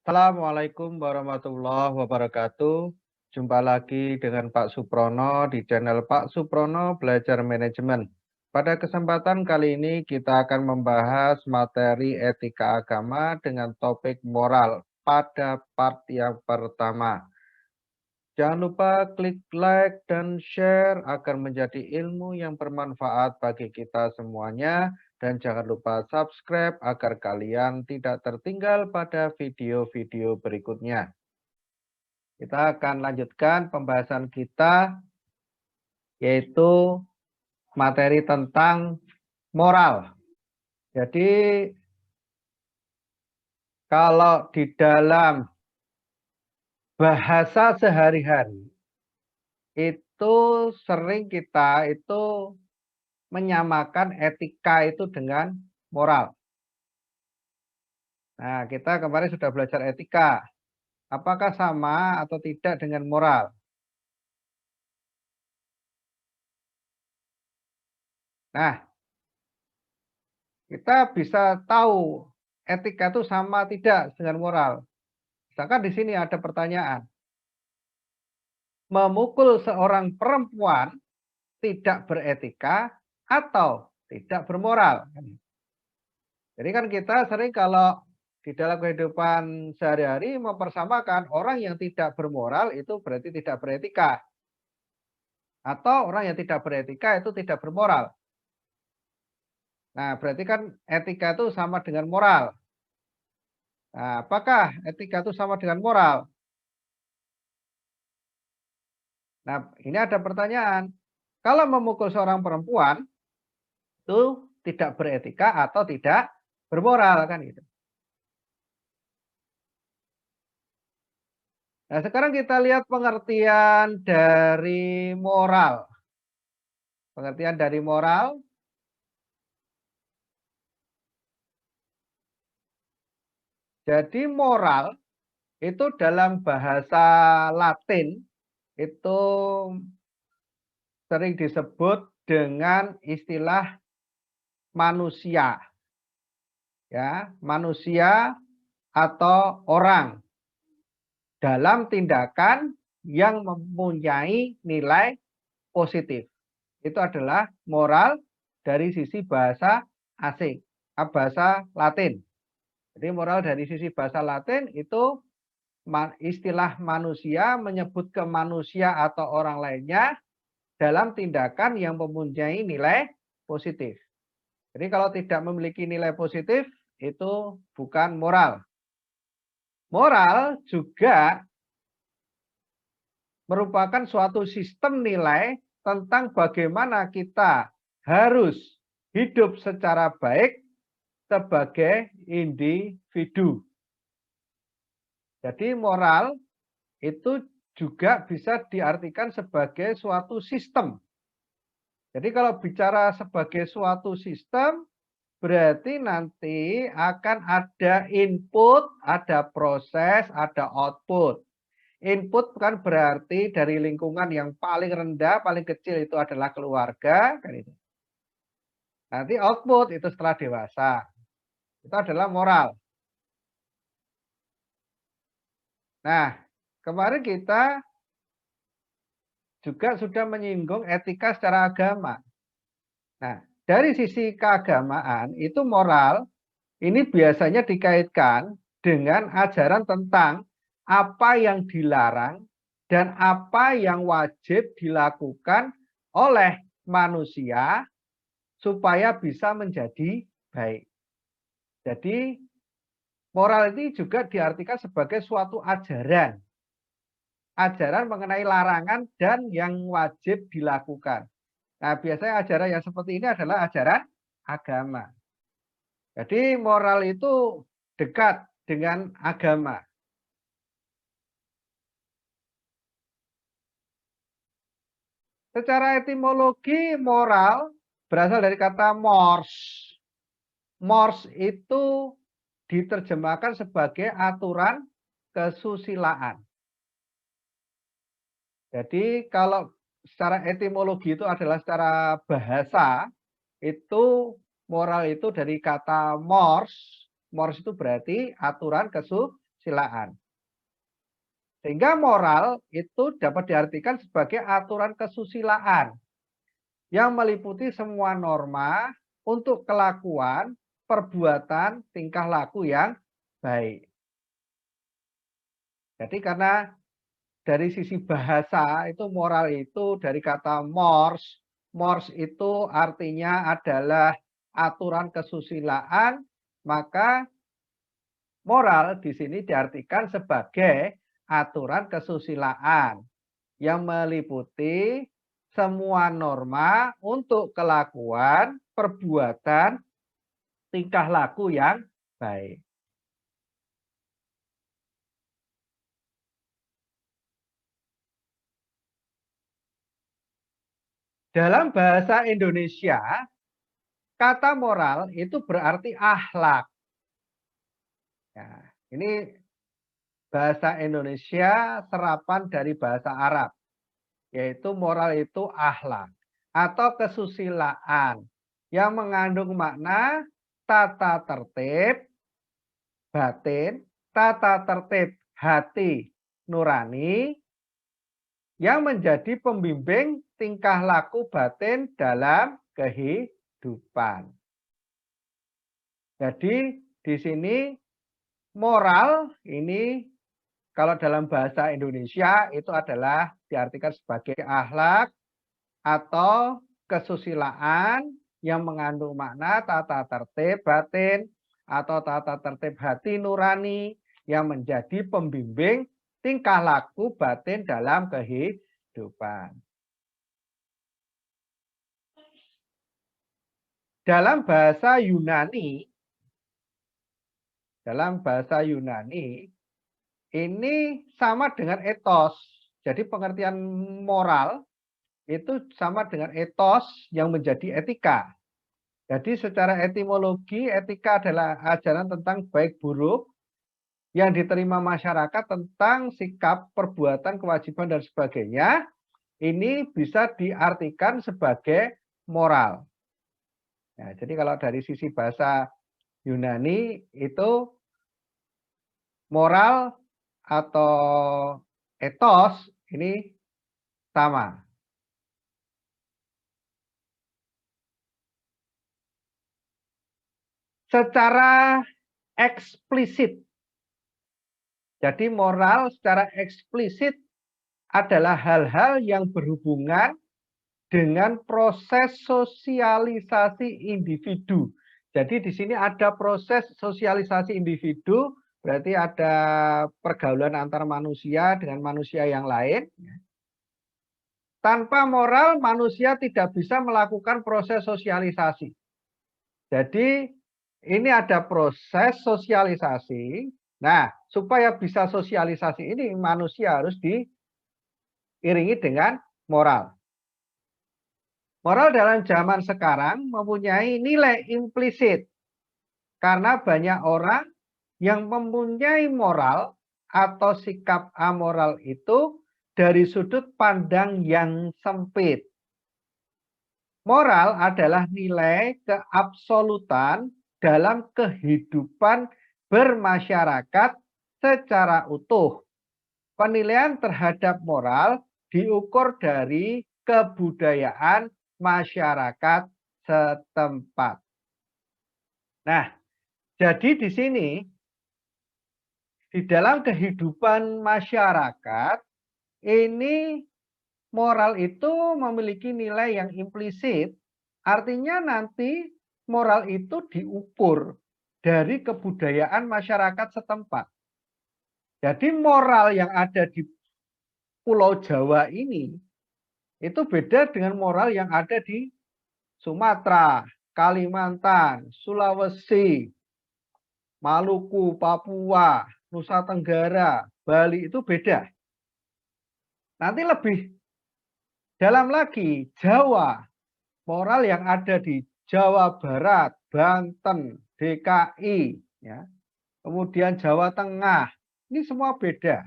Assalamualaikum warahmatullahi wabarakatuh. Jumpa lagi dengan Pak Suprono di channel Pak Suprono Belajar Manajemen. Pada kesempatan kali ini kita akan membahas materi etika agama dengan topik moral pada part yang pertama. Jangan lupa klik like dan share agar menjadi ilmu yang bermanfaat bagi kita semuanya. Dan jangan lupa subscribe agar kalian tidak tertinggal pada video-video berikutnya. Kita akan lanjutkan pembahasan kita, yaitu materi tentang moral. Jadi, kalau di dalam bahasa sehari-hari, itu sering kita itu menyamakan etika itu dengan moral. Nah, kita kemarin sudah belajar etika. Apakah sama atau tidak dengan moral? Nah, kita bisa tahu etika itu sama tidak dengan moral. Misalkan di sini ada pertanyaan. Memukul seorang perempuan tidak beretika atau tidak bermoral? Jadi kan kita sering kalau di dalam kehidupan sehari-hari mempersamakan orang yang tidak bermoral itu berarti tidak beretika. Atau orang yang tidak beretika itu tidak bermoral. Nah, berarti kan etika itu sama dengan moral. Nah, apakah etika itu sama dengan moral? Nah, ini ada pertanyaan. Kalau memukul seorang perempuan itu tidak beretika atau tidak bermoral kan gitu. Nah, sekarang kita lihat pengertian dari moral. Pengertian dari moral. Jadi moral itu dalam bahasa Latin itu sering disebut dengan istilah manusia. Ya, manusia atau orang dalam tindakan yang mempunyai nilai positif. Itu adalah moral dari sisi bahasa asing, bahasa Latin. Jadi moral dari sisi bahasa Latin itu istilah manusia menyebut ke manusia atau orang lainnya dalam tindakan yang mempunyai nilai positif. Jadi kalau tidak memiliki nilai positif itu bukan moral. Moral juga merupakan suatu sistem nilai tentang bagaimana kita harus hidup secara baik sebagai individu. Jadi moral itu juga bisa diartikan sebagai suatu sistem. Jadi kalau bicara sebagai suatu sistem, berarti nanti akan ada input, ada proses, ada output. Input kan berarti dari lingkungan yang paling rendah, paling kecil itu adalah keluarga. Kan itu. Nanti output itu setelah dewasa. Itu adalah moral. Nah, kemarin kita juga sudah menyinggung etika secara agama. Nah, dari sisi keagamaan itu moral ini biasanya dikaitkan dengan ajaran tentang apa yang dilarang dan apa yang wajib dilakukan oleh manusia supaya bisa menjadi baik. Jadi moral ini juga diartikan sebagai suatu ajaran. Ajaran mengenai larangan dan yang wajib dilakukan. Nah, biasanya ajaran yang seperti ini adalah ajaran agama. Jadi moral itu dekat dengan agama. Secara etimologi moral berasal dari kata mors. Mors itu diterjemahkan sebagai aturan kesusilaan. Jadi kalau secara etimologi itu adalah secara bahasa, itu moral itu dari kata mors. Mors itu berarti aturan kesusilaan. kesusilaan. Sehingga moral itu dapat diartikan sebagai aturan kesusilaan yang meliputi semua norma untuk kelakuan, perbuatan, tingkah laku yang baik. Jadi karena dari sisi bahasa itu moral itu dari kata mores. Mores itu artinya adalah aturan kesusilaan, maka moral di sini diartikan sebagai aturan kesusilaan yang meliputi semua norma untuk kelakuan, perbuatan, tingkah laku yang baik. Dalam bahasa Indonesia, kata moral itu berarti akhlak. Nah, ini bahasa Indonesia serapan dari bahasa Arab, yaitu moral itu akhlak atau kesusilaan yang mengandung makna tata tertib batin, tata tertib hati nurani yang menjadi pembimbing tingkah laku batin dalam kehidupan. Jadi di sini moral ini kalau dalam bahasa Indonesia itu adalah diartikan sebagai akhlak atau kesusilaan yang mengandung makna tata tertib batin atau tata tertib hati nurani yang menjadi pembimbing tingkah laku batin dalam kehidupan. Dalam bahasa Yunani, ini sama dengan etos. Jadi pengertian moral itu sama dengan etos yang menjadi etika. Jadi secara etimologi, etika adalah ajaran tentang baik buruk yang diterima masyarakat tentang sikap, perbuatan, kewajiban, dan sebagainya. Ini bisa diartikan sebagai moral. Nah, jadi kalau dari sisi bahasa Yunani itu moral atau etos ini sama. Secara eksplisit. Jadi moral secara eksplisit adalah hal-hal yang berhubungan dengan proses sosialisasi individu. Jadi di sini ada proses sosialisasi individu, berarti ada pergaulan antar manusia dengan manusia yang lain. Tanpa moral, manusia tidak bisa melakukan proses sosialisasi. Jadi ini ada proses sosialisasi. Nah, supaya bisa sosialisasi ini manusia harus diiringi dengan moral. Moral dalam zaman sekarang mempunyai nilai implisit. Karena banyak orang yang mempunyai moral atau sikap amoral itu dari sudut pandang yang sempit. Moral adalah nilai keabsolutan dalam kehidupan bermasyarakat secara utuh. Penilaian terhadap moral diukur dari kebudayaan masyarakat setempat. Nah, jadi di sini di dalam kehidupan masyarakat ini moral itu memiliki nilai yang implisit, artinya nanti moral itu diukur dari kebudayaan masyarakat setempat. Jadi moral yang ada di Pulau Jawa ini itu beda dengan moral yang ada di Sumatera, Kalimantan, Sulawesi, Maluku, Papua, Nusa Tenggara, Bali itu beda. Nanti lebih dalam lagi, Jawa, moral yang ada di Jawa Barat, Banten, DKI, ya, kemudian Jawa Tengah, ini semua beda.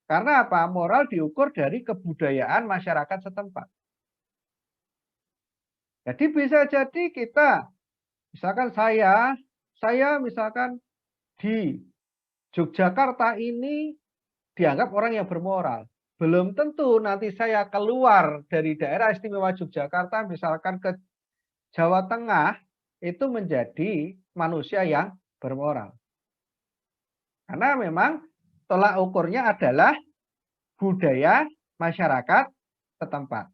Karena apa? Moral diukur dari kebudayaan masyarakat setempat. Jadi bisa jadi kita, misalkan saya misalkan di Yogyakarta ini dianggap orang yang bermoral. Belum tentu nanti saya keluar dari daerah istimewa Yogyakarta, misalkan ke Jawa Tengah, itu menjadi manusia yang bermoral. Karena memang tolak ukurnya adalah budaya masyarakat setempat.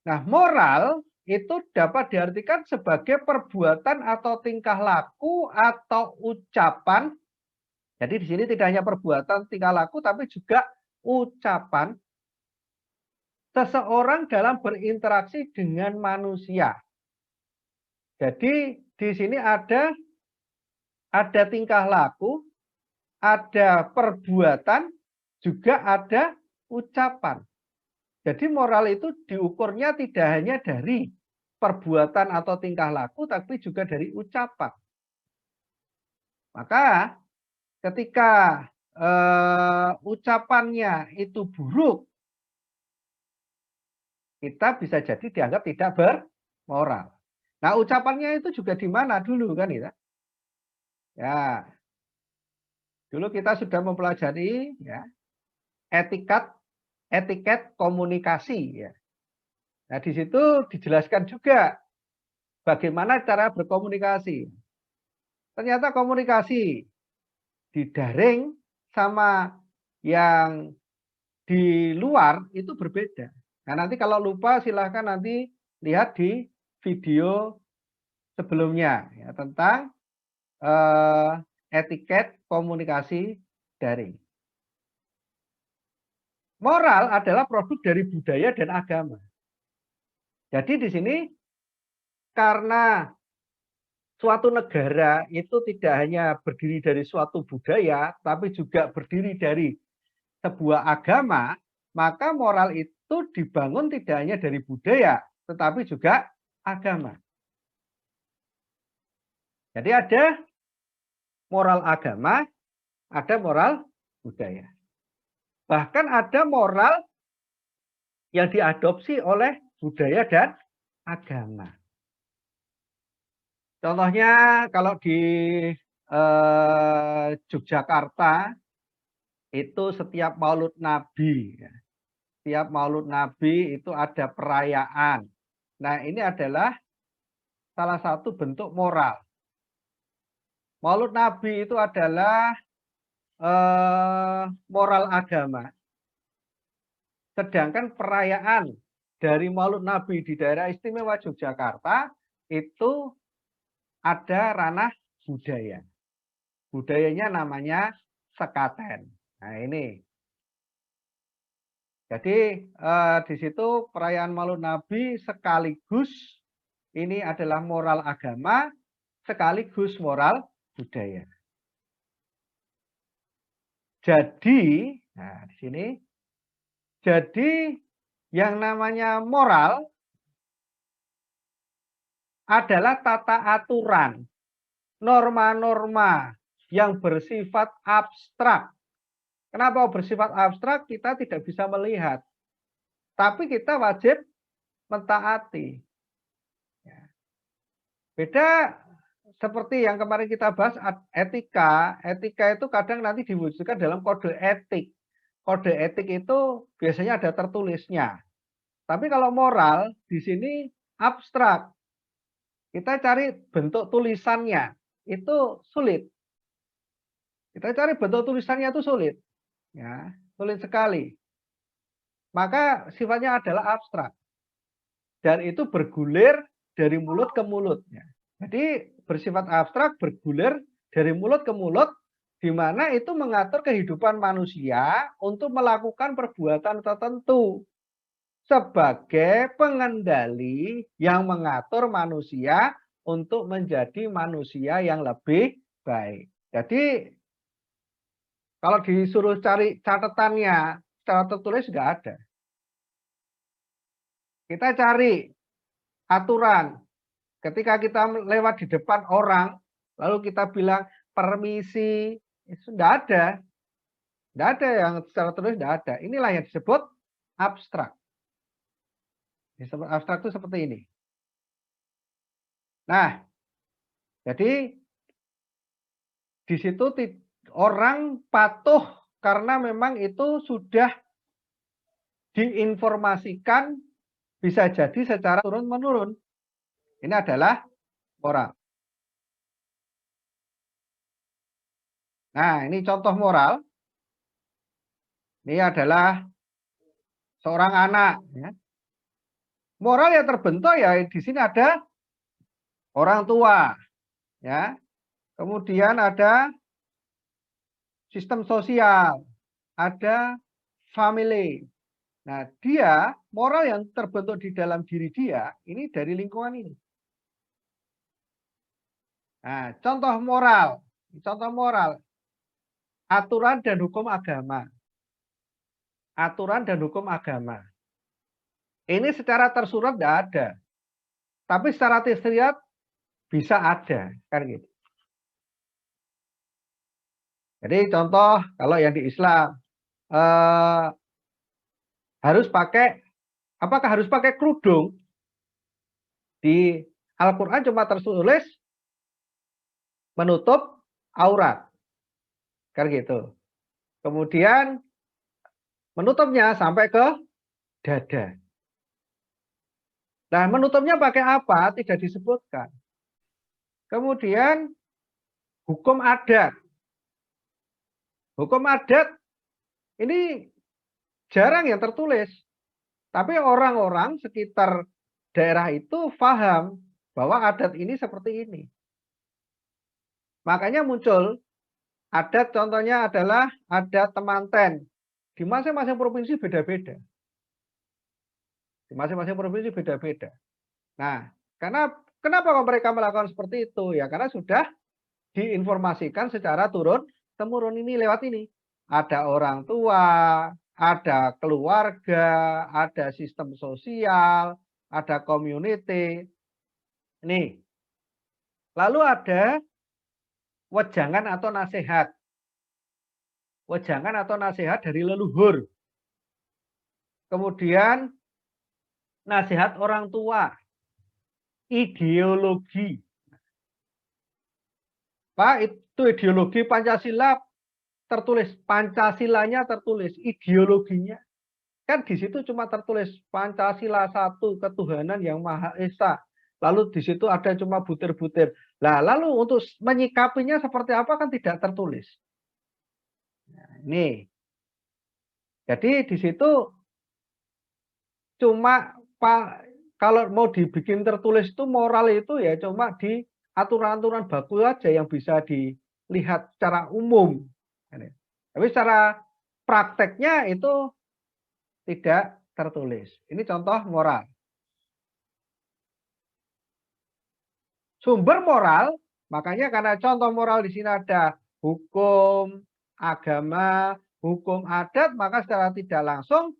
Nah, moral itu dapat diartikan sebagai perbuatan atau tingkah laku atau ucapan. Jadi di sini tidak hanya perbuatan, tingkah laku, tapi juga ucapan seseorang dalam berinteraksi dengan manusia. Jadi di sini ada tingkah laku, ada perbuatan, juga ada ucapan. Jadi moral itu diukurnya tidak hanya dari perbuatan atau tingkah laku, tapi juga dari ucapan. Maka ketika ucapannya itu buruk, kita bisa jadi dianggap tidak bermoral. Nah, ucapannya itu juga di mana dulu kan ya? Ya, dulu kita sudah mempelajari ya etiket komunikasi ya. Nah, di situ dijelaskan juga bagaimana cara berkomunikasi. Ternyata komunikasi di daring sama yang di luar itu berbeda. Nah, nanti kalau lupa silahkan nanti lihat di video sebelumnya ya, tentang etiket komunikasi daring. Moral adalah produk dari budaya dan agama. Jadi di sini karena suatu negara itu tidak hanya berdiri dari suatu budaya, tapi juga berdiri dari sebuah agama, maka moral itu dibangun tidak hanya dari budaya, tetapi juga agama. Jadi ada moral agama, ada moral budaya. Bahkan ada moral yang diadopsi oleh budaya dan agama. Contohnya kalau di Yogyakarta itu setiap Maulud Nabi, setiap Maulud Nabi itu ada perayaan. Nah, ini adalah salah satu bentuk moral. Maulud Nabi itu adalah moral agama. Sedangkan perayaan dari Maulud Nabi di daerah istimewa Yogyakarta itu ada ranah budaya. Budayanya namanya sekaten. Nah, ini. Jadi di situ perayaan Maulud Nabi sekaligus ini adalah moral agama sekaligus moral budaya. Jadi, nah di sini, jadi yang namanya moral adalah tata aturan, norma-norma yang bersifat abstrak. Kenapa bersifat abstrak? Kita tidak bisa melihat. Tapi kita wajib mentaati. Beda seperti yang kemarin kita bahas etika. Etika itu kadang nanti diwujudkan dalam kode etik. Kode etik itu biasanya ada tertulisnya. Tapi kalau moral di sini abstrak. Kita cari bentuk tulisannya itu sulit. Kita cari bentuk tulisannya itu sulit. Ya, sulit sekali. Maka sifatnya adalah abstrak. Dan itu bergulir dari mulut ke mulut. Jadi bersifat abstrak, bergulir dari mulut ke mulut, di mana itu mengatur kehidupan manusia untuk melakukan perbuatan tertentu sebagai pengendali yang mengatur manusia untuk menjadi manusia yang lebih baik. Jadi kalau disuruh cari catatannya secara tertulis nggak ada. Kita cari aturan. Ketika kita lewat di depan orang, lalu kita bilang permisi, itu nggak ada. Nggak ada yang secara tertulis, nggak ada. Inilah yang disebut abstrak. Disebut abstrak itu seperti ini. Nah, Jadi di situ orang patuh karena memang itu sudah diinformasikan, bisa jadi secara turun-menurun. Ini adalah moral. Nah, ini contoh moral. Ini adalah seorang anak. Ya. Moral yang terbentuk ya di sini ada orang tua, ya. Kemudian ada sistem sosial, ada family. Nah, dia moral yang terbentuk di dalam diri dia ini dari lingkungan ini. Nah, contoh moral, aturan dan hukum agama. Aturan dan hukum agama. Ini secara tersurat tidak ada, tapi secara tersirat bisa ada, kan gitu. Jadi contoh kalau yang di Islam apakah harus pakai kerudung? Di Al-Quran cuma tertulis menutup aurat, kan gitu. Kemudian menutupnya sampai ke dada. Nah, menutupnya pakai apa? Tidak disebutkan. Kemudian hukum adat. Hukum adat ini jarang yang tertulis. Tapi orang-orang sekitar daerah itu paham bahwa adat ini seperti ini. Makanya muncul adat, contohnya adalah adat temanten. Di masing-masing provinsi beda-beda. Di masing-masing provinsi beda-beda. Nah, kenapa mereka melakukan seperti itu? Ya karena sudah diinformasikan secara turun-temurun ini lewat ini. Ada orang tua, ada keluarga, ada sistem sosial, ada community. Nih. Lalu ada wejangan atau nasihat. Wejangan atau nasihat dari leluhur. Kemudian nasihat orang tua. Ideologi. Pak, itu ideologi Pancasila tertulis, Pancasilanya tertulis, ideologinya. Kan di situ cuma tertulis Pancasila satu, ketuhanan yang Maha Esa. Lalu di situ ada cuma butir-butir. Nah, lalu untuk menyikapinya seperti apa kan tidak tertulis. Nah, ini. Jadi di situ cuma kalau mau dibikin tertulis itu moral itu ya cuma di aturan-aturan baku aja yang bisa dilihat secara umum. Tapi secara prakteknya itu tidak tertulis. Ini contoh moral. Sumber moral, makanya karena contoh moral di sini ada hukum, agama, hukum adat, maka secara tidak langsung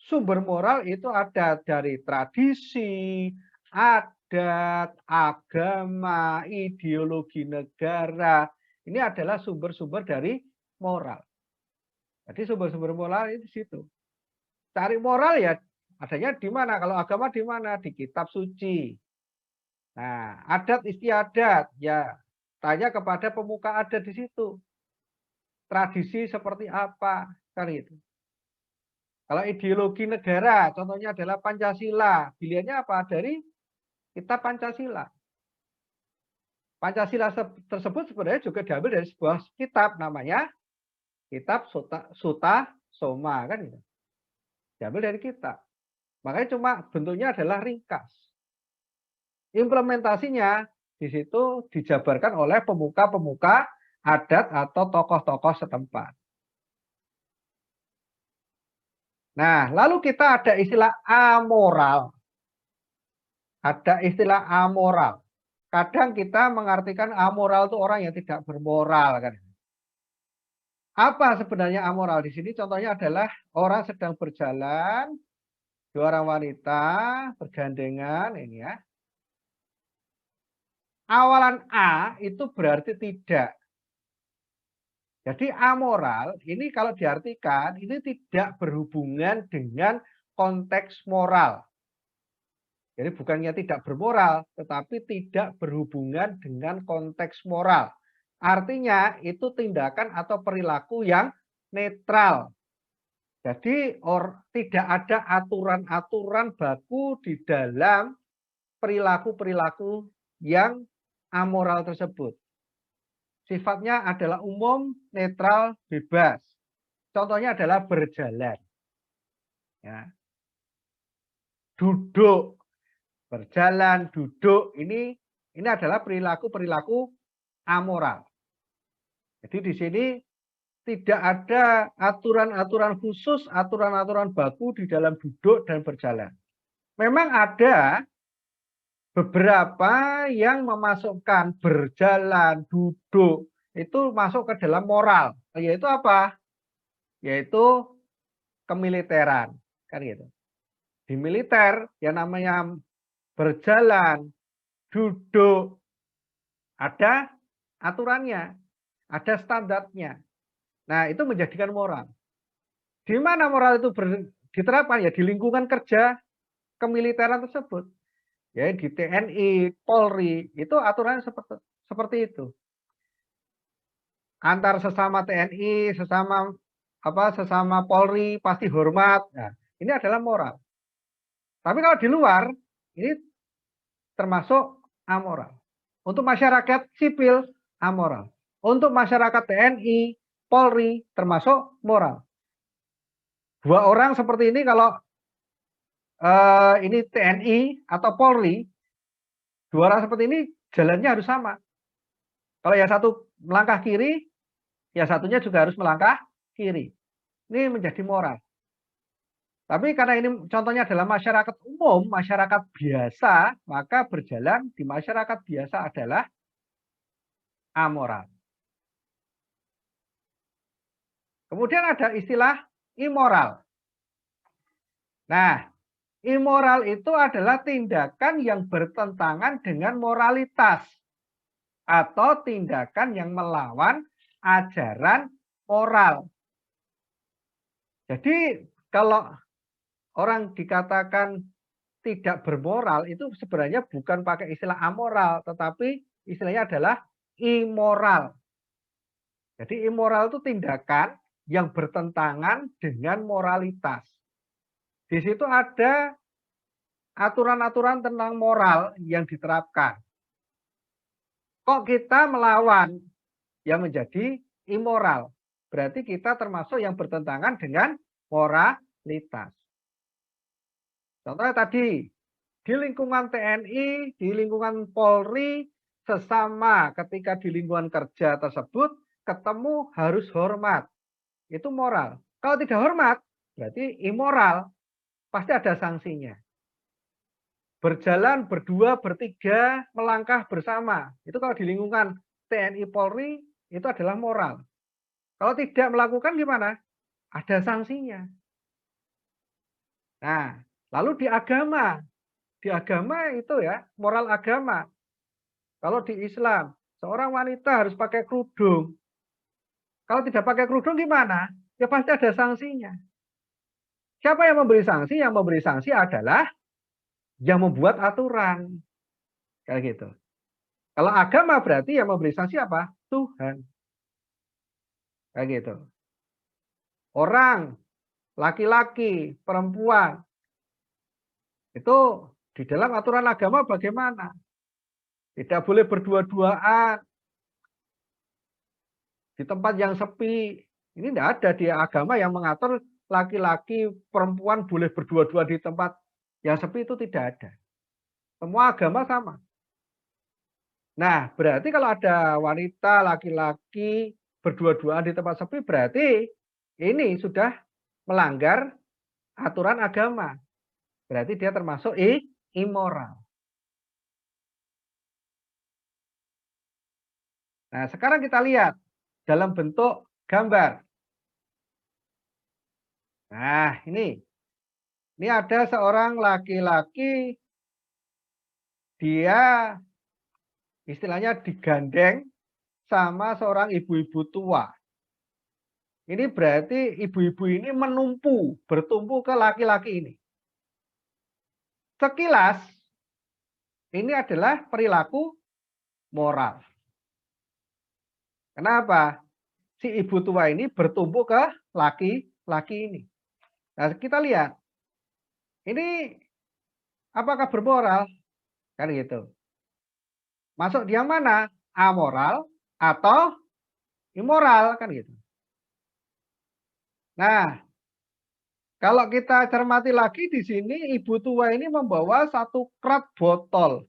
sumber moral itu ada dari tradisi, adat, agama, ideologi negara. Ini adalah sumber-sumber dari moral. Jadi sumber-sumber moral itu di situ. Cari moral ya adanya di mana? Kalau agama di mana? Di kitab suci. Nah, adat istiadat ya tanya kepada pemuka adat di situ. Tradisi seperti apa? Kan itu. Kalau ideologi negara, contohnya adalah Pancasila. Pilihannya apa? Dari kitab Pancasila. Pancasila tersebut sebenarnya juga diambil dari sebuah kitab namanya Kitab Suta Soma kan itu. Diambil dari kitab. Makanya cuma bentuknya adalah ringkas. Implementasinya di situ dijabarkan oleh pemuka-pemuka adat atau tokoh-tokoh setempat. Nah, lalu kita ada istilah amoral. Ada istilah amoral. Kadang kita mengartikan amoral itu orang yang tidak bermoral kan. Apa sebenarnya amoral di sini? Contohnya adalah orang sedang berjalan, dua orang wanita bergandengan ini ya. Awalan A itu berarti tidak. Jadi amoral ini kalau diartikan ini tidak berhubungan dengan konteks moral. Jadi bukannya tidak bermoral, tetapi tidak berhubungan dengan konteks moral. Artinya itu tindakan atau perilaku yang netral. Jadi tidak ada aturan-aturan baku di dalam perilaku-perilaku yang amoral tersebut. Sifatnya adalah umum, netral, bebas. Contohnya adalah berjalan. Ya. Duduk, berjalan, duduk, ini adalah perilaku-perilaku amoral. Jadi di sini tidak ada aturan-aturan khusus, aturan-aturan baku di dalam duduk dan berjalan. Memang ada beberapa yang memasukkan berjalan, duduk, itu masuk ke dalam moral. Yaitu apa? Yaitu kemiliteran. Kan gitu. Di militer yang namanya berjalan, duduk, ada aturannya, ada standarnya. Nah, itu menjadikan moral. Di mana moral itu diterapkan? Ya di lingkungan kerja kemiliteran tersebut. Ya di TNI, Polri, itu aturannya seperti itu. Antar sesama TNI, sesama Polri pasti hormat. Nah, ini adalah moral. Tapi kalau di luar, ini termasuk amoral. Untuk masyarakat sipil, amoral. Untuk masyarakat TNI, Polri, termasuk moral. Dua orang seperti ini kalau ini TNI atau Polri, dua orang seperti ini jalannya harus sama. Kalau yang satu melangkah kiri, yang satunya juga harus melangkah kiri. Ini menjadi moral. Tapi karena ini contohnya adalah masyarakat umum, masyarakat biasa, maka berjalan di masyarakat biasa adalah amoral. Kemudian ada istilah immoral. Nah, immoral itu adalah tindakan yang bertentangan dengan moralitas atau tindakan yang melawan ajaran moral. Jadi kalau orang dikatakan tidak bermoral itu sebenarnya bukan pakai istilah amoral, tetapi istilahnya adalah immoral. Jadi immoral itu tindakan yang bertentangan dengan moralitas. Di situ ada aturan-aturan tentang moral yang diterapkan. Kok kita melawan yang menjadi immoral? Berarti kita termasuk yang bertentangan dengan moralitas. Contohnya tadi, di lingkungan TNI, di lingkungan Polri, sesama ketika di lingkungan kerja tersebut, ketemu harus hormat. Itu moral. Kalau tidak hormat, berarti immoral. Pasti ada sanksinya. Berjalan berdua, bertiga, melangkah bersama. Itu kalau di lingkungan TNI Polri, itu adalah moral. Kalau tidak melakukan gimana? Ada sanksinya. Nah, lalu di agama itu ya, moral agama. Kalau di Islam, seorang wanita harus pakai kerudung. Kalau tidak pakai kerudung gimana? Ya pasti ada sanksinya. Siapa yang memberi sanksi? Yang memberi sanksi adalah yang membuat aturan. Kayak gitu. Kalau agama berarti yang memberi sanksi apa? Tuhan. Kayak gitu. Orang, laki-laki, perempuan, itu di dalam aturan agama bagaimana? Tidak boleh berdua-duaan di tempat yang sepi. Ini tidak ada di agama yang mengatur laki-laki, perempuan boleh berdua-dua di tempat yang sepi, itu tidak ada. Semua agama sama. Nah, berarti kalau ada wanita, laki-laki berdua-duaan di tempat sepi, berarti ini sudah melanggar aturan agama. Berarti dia termasuk immoral. Nah, sekarang kita lihat dalam bentuk gambar. Nah, ini ada seorang laki-laki, dia istilahnya digandeng sama seorang ibu-ibu tua. Ini berarti ibu-ibu ini bertumpu ke laki-laki ini. Sekilas Ini adalah perilaku moral. Kenapa? Si ibu tua ini bertumbuh ke laki-laki ini. Nah, kita lihat. Ini apakah bermoral? Kan gitu. Masuk dia mana? Amoral atau immoral kan gitu. Nah, kalau kita cermati lagi di sini ibu tua ini membawa satu krat botol.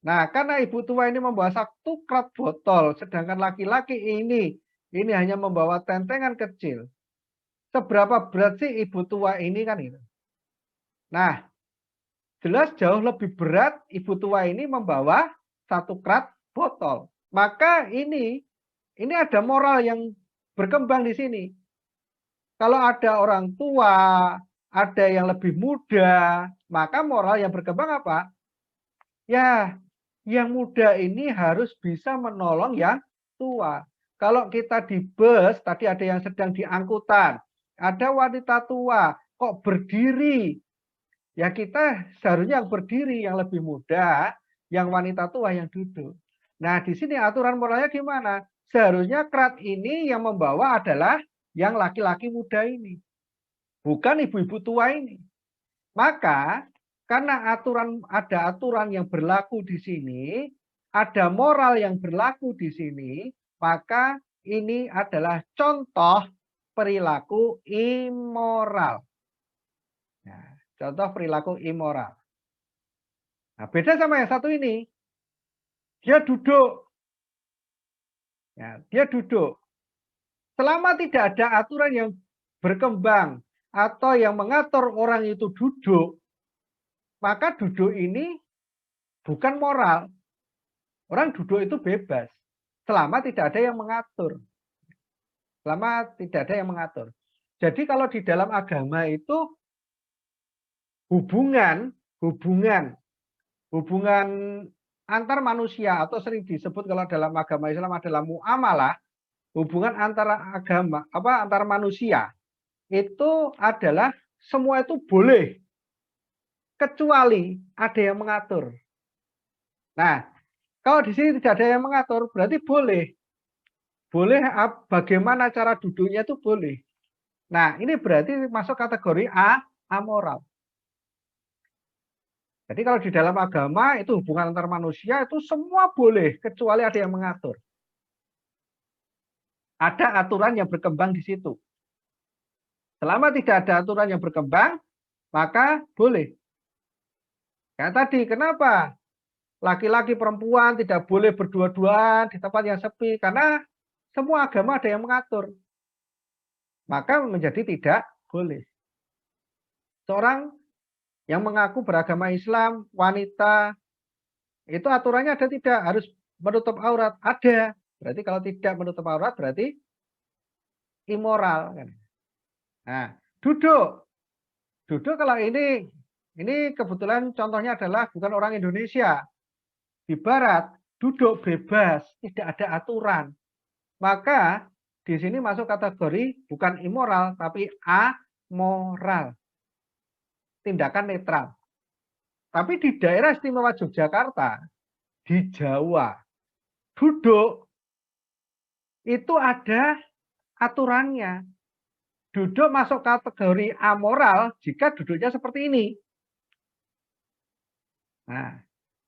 Nah, karena ibu tua ini membawa satu krat botol, sedangkan laki-laki ini hanya membawa tentengan kecil. Seberapa berat sih ibu tua ini kan itu? Nah, jelas jauh lebih berat ibu tua ini membawa satu krat botol. Maka ini ada moral yang berkembang di sini. Kalau ada orang tua, ada yang lebih muda, maka moral yang berkembang apa? Ya, yang muda ini harus bisa menolong yang tua. Kalau kita di bus, tadi ada yang sedang di angkutan, ada wanita tua, kok berdiri? Ya kita seharusnya yang berdiri, yang lebih muda, yang wanita tua yang duduk. Nah, di sini aturan moralnya gimana? Seharusnya krat ini yang membawa adalah yang laki-laki muda ini, bukan ibu-ibu tua ini. Maka karena ada aturan yang berlaku di sini, ada moral yang berlaku di sini, maka ini adalah contoh perilaku immoral. Nah, contoh perilaku immoral. Nah, beda sama yang satu ini. Dia duduk. Ya, dia duduk. Selama tidak ada aturan yang berkembang atau yang mengatur orang itu duduk, maka duduk ini bukan moral. Orang duduk itu bebas. Selama tidak ada yang mengatur. Selama tidak ada yang mengatur. Jadi kalau di dalam agama itu hubungan antar manusia atau sering disebut kalau dalam agama Islam adalah muamalah, hubungan antara agama antar manusia itu adalah semua itu boleh kecuali ada yang mengatur. Nah, kalau di sini tidak ada yang mengatur berarti boleh. Boleh bagaimana cara duduknya itu boleh. Nah, ini berarti masuk kategori amoral. Jadi kalau di dalam agama itu hubungan antar manusia itu semua boleh kecuali ada yang mengatur. Ada aturan yang berkembang di situ. Selama tidak ada aturan yang berkembang, maka boleh. Kayak tadi, kenapa laki-laki perempuan tidak boleh berdua-duaan di tempat yang sepi? Karena semua agama ada yang mengatur. Maka menjadi tidak boleh. Seorang yang mengaku beragama Islam, wanita, itu aturannya ada tidak? Harus menutup aurat? Ada. Berarti kalau tidak menutup aurat berarti immoral. Nah, duduk. Duduk kalau ini kebetulan contohnya adalah bukan orang Indonesia. Di Barat, duduk bebas, tidak ada aturan. Maka di sini masuk kategori bukan immoral, tapi amoral. Tindakan netral. Tapi di daerah istimewa Yogyakarta, di Jawa, duduk itu ada aturannya. Duduk masuk kategori amoral jika duduknya seperti ini. Nah,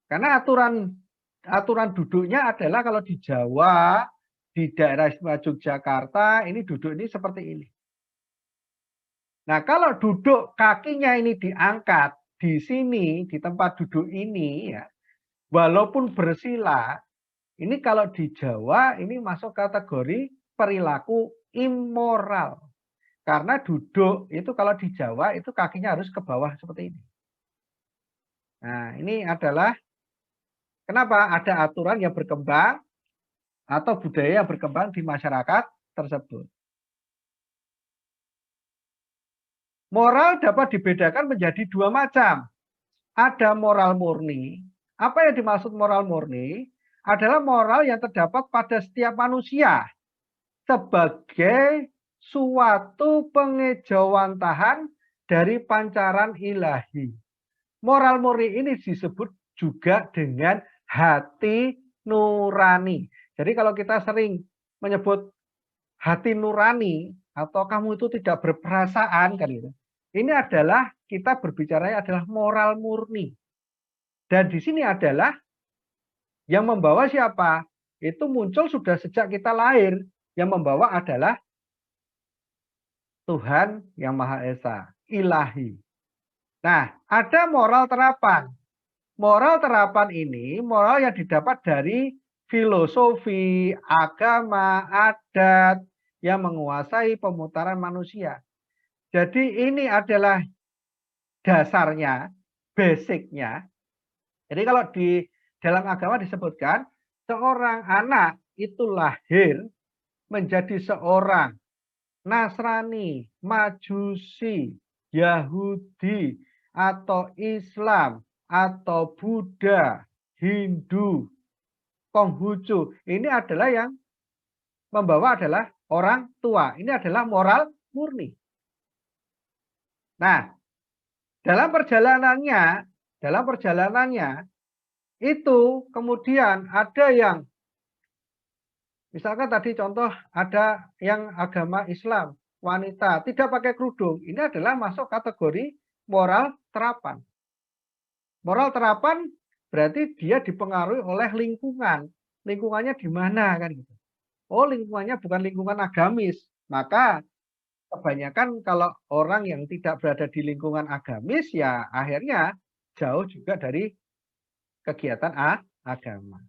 karena aturan duduknya adalah kalau di Jawa, di daerah istimewa Yogyakarta, ini duduk ini seperti ini. Nah, kalau duduk kakinya ini diangkat di sini, di tempat duduk ini, ya, walaupun bersila, ini kalau di Jawa ini masuk kategori perilaku immoral. Karena duduk itu kalau di Jawa itu kakinya harus ke bawah seperti ini. Nah, ini adalah kenapa ada aturan yang berkembang atau budaya yang berkembang di masyarakat tersebut. Moral dapat dibedakan menjadi dua macam. Ada moral murni. Apa yang dimaksud moral murni? Adalah moral yang terdapat pada setiap manusia sebagai suatu pengejawantahan dari pancaran ilahi. Moral murni ini disebut juga dengan hati nurani. Jadi kalau kita sering menyebut hati nurani atau kamu itu tidak berperasaan kan gitu. Ini adalah kita berbicara adalah moral murni. Dan di sini adalah yang membawa siapa? Itu muncul sudah sejak kita lahir. Yang membawa adalah Tuhan yang Maha Esa, ilahi. Nah, ada moral terapan. Moral terapan ini moral yang didapat dari filosofi, agama, adat yang menguasai pemutaran manusia. Jadi ini adalah dasarnya, basicnya. Jadi kalau di dalam agama disebutkan seorang anak itu lahir menjadi seorang Nasrani, Majusi, Yahudi, atau Islam, atau Buddha, Hindu, Konghucu. Ini adalah yang membawa adalah orang tua. Ini adalah moral murni. Nah, dalam perjalanannya itu kemudian ada yang misalkan tadi contoh ada yang agama Islam, wanita tidak pakai kerudung. Ini adalah masuk kategori moral terapan. Moral terapan berarti dia dipengaruhi oleh lingkungan. Lingkungannya di mana kan gitu. Oh, lingkungannya bukan lingkungan agamis. Maka kebanyakan kalau orang yang tidak berada di lingkungan agamis ya akhirnya jauh juga dari kegiatan agama.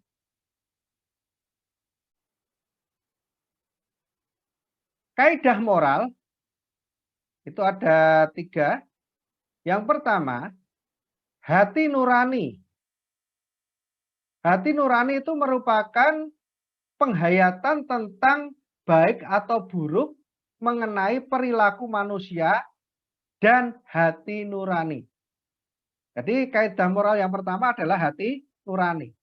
Kaidah moral itu ada 3. Yang pertama, hati nurani. Hati nurani itu merupakan penghayatan tentang baik atau buruk mengenai perilaku manusia dan hati nurani. Jadi kaidah moral yang pertama adalah hati nurani.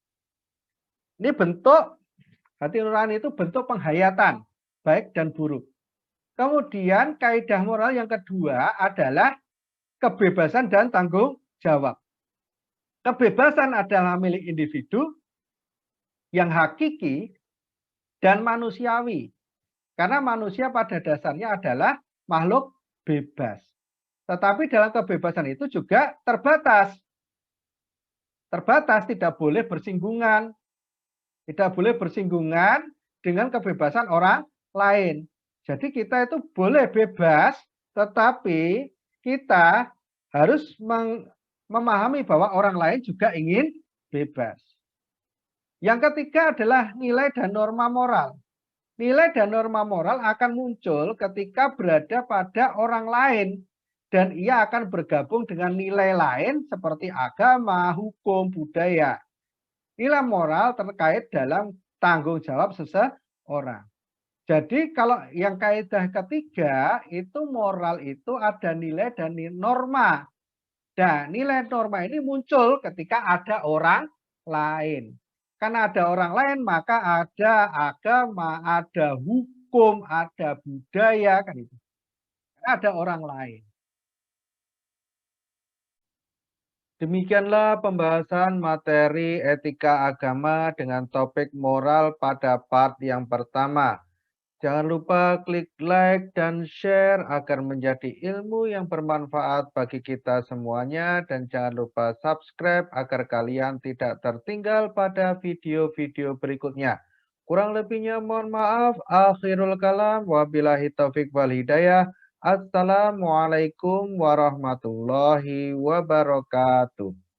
Ini bentuk, hati nurani itu bentuk penghayatan baik dan buruk. Kemudian kaidah moral yang kedua adalah kebebasan dan tanggung jawab. Kebebasan adalah milik individu yang hakiki dan manusiawi. Karena manusia pada dasarnya adalah makhluk bebas. Tetapi dalam kebebasan itu juga terbatas. Terbatas, tidak boleh bersinggungan. Tidak boleh bersinggungan dengan kebebasan orang lain. Jadi kita itu boleh bebas, tetapi kita harus memahami bahwa orang lain juga ingin bebas. Yang ketiga adalah nilai dan norma moral. Nilai dan norma moral akan muncul ketika berada pada orang lain dan ia akan bergabung dengan nilai lain seperti agama, hukum, budaya. Nilai moral terkait dalam tanggung jawab seseorang. Jadi kalau yang kaidah ketiga itu moral itu ada nilai dan norma. Dan nilai norma ini muncul ketika ada orang lain. Karena ada orang lain maka ada agama, ada hukum, ada budaya kan itu. Ada orang lain. Demikianlah pembahasan materi etika agama dengan topik moral pada part yang pertama. Jangan lupa klik like dan share agar menjadi ilmu yang bermanfaat bagi kita semuanya. Dan jangan lupa subscribe agar kalian tidak tertinggal pada video-video berikutnya. Kurang lebihnya mohon maaf. Akhirul kalam. Wabillahi taufik wal hidayah. Assalamualaikum warahmatullahi wabarakatuh.